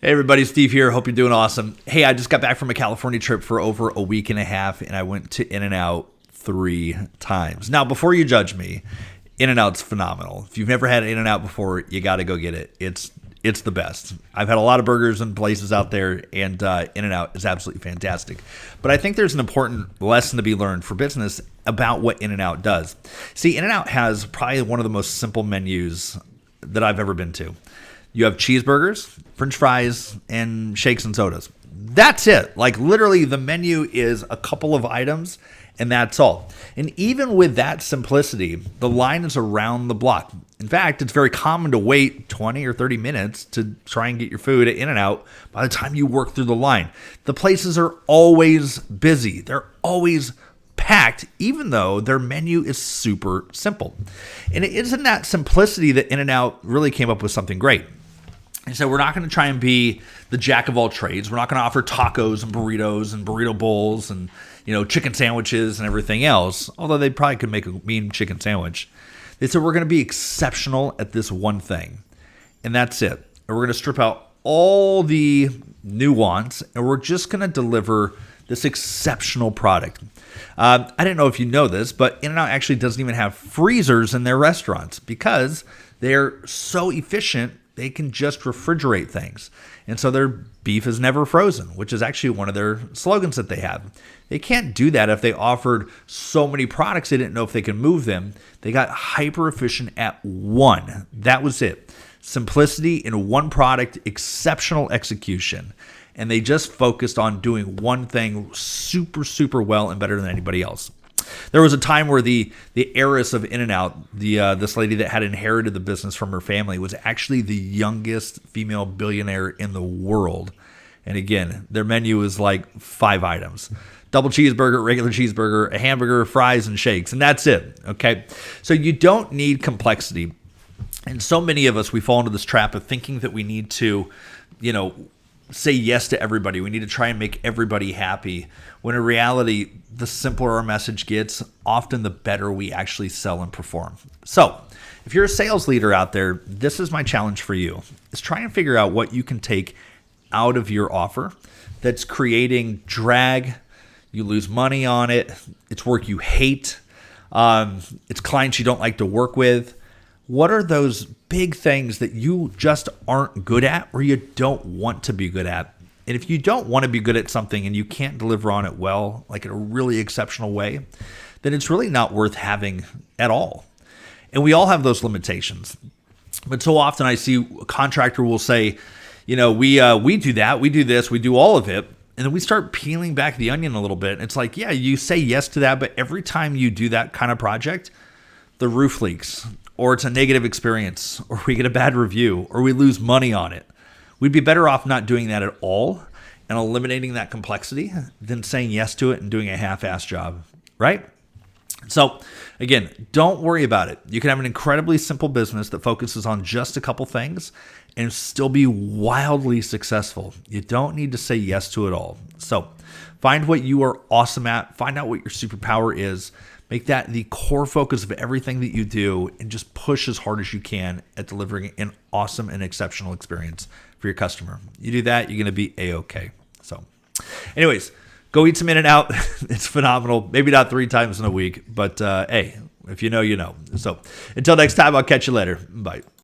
Hey everybody, Steve here. Hope you're doing awesome. Hey, I just got back from a California trip for over a week and a half, and I went to In-N-Out 3 times. Now, before you judge me, In-N-Out's phenomenal. If you've never had In-N-Out before, you got to go get it. It's the best. I've had a lot of burgers and places out there, and In-N-Out is absolutely fantastic. But I think there's an important lesson to be learned for business about what In-N-Out does. See, In-N-Out has probably one of the most simple menus that I've ever been to. You have cheeseburgers, french fries, and shakes and sodas. That's it. Like literally the menu is a couple of items and that's all. And even with that simplicity, the line is around the block. In fact, it's very common to wait 20 or 30 minutes to try and get your food at In-N-Out by the time you work through the line. The places are always busy. They're always packed, even though their menu is super simple. And it isn't that simplicity that In-N-Out really came up with something great. And so we're not going to try and be the jack of all trades. We're not going to offer tacos and burrito bowls and chicken sandwiches and everything else, although they probably could make a mean chicken sandwich. They said we're going to be exceptional at this one thing, and that's it. And we're going to strip out all the nuance, and we're just going to deliver this exceptional product. I didn't know if you know this, but In-N-Out actually doesn't even have freezers in their restaurants because they're so efficient. They can just refrigerate things. And so their beef is never frozen, which is actually one of their slogans that they have. They can't do that if they offered so many products they didn't know if they could move them. They got hyper efficient at one. That was it. Simplicity in one product, exceptional execution. And they just focused on doing one thing super, super well and better than anybody else. There was a time where the heiress of In-N-Out, this lady that had inherited the business from her family, was actually the youngest female billionaire in the world. And again, their menu is like 5 items. Double cheeseburger, regular cheeseburger, a hamburger, fries, and shakes. And that's it, okay? So you don't need complexity. And so many of us, we fall into this trap of thinking that we need to, say yes to everybody. We need to try and make everybody happy. When in reality, the simpler our message gets, often the better we actually sell and perform. So if you're a sales leader out there, this is my challenge for you, is try and figure out what you can take out of your offer that's creating drag. You lose money on it. It's work you hate. It's clients you don't like to work with. What are those big things that you just aren't good at or you don't want to be good at? And if you don't want to be good at something and you can't deliver on it well, like in a really exceptional way, then it's really not worth having at all. And we all have those limitations. But so often I see a contractor will say, we do that, we do this, we do all of it. And then we start peeling back the onion a little bit. And it's like, yeah, you say yes to that, but every time you do that kind of project, the roof leaks, or it's a negative experience, or we get a bad review, or we lose money on it. We'd be better off not doing that at all and eliminating that complexity than saying yes to it and doing a half-assed job, right? So again, don't worry about it. You can have an incredibly simple business that focuses on just a couple things and still be wildly successful. You don't need to say yes to it all. So find what you are awesome at. Find out what your superpower is. Make that the core focus of everything that you do and just push as hard as you can at delivering an awesome and exceptional experience for your customer. You do that, you're going to be A-okay. So anyways, go eat some In-N-Out. It's phenomenal. Maybe not 3 times in a week, but hey, if you know, you know. So until next time, I'll catch you later. Bye.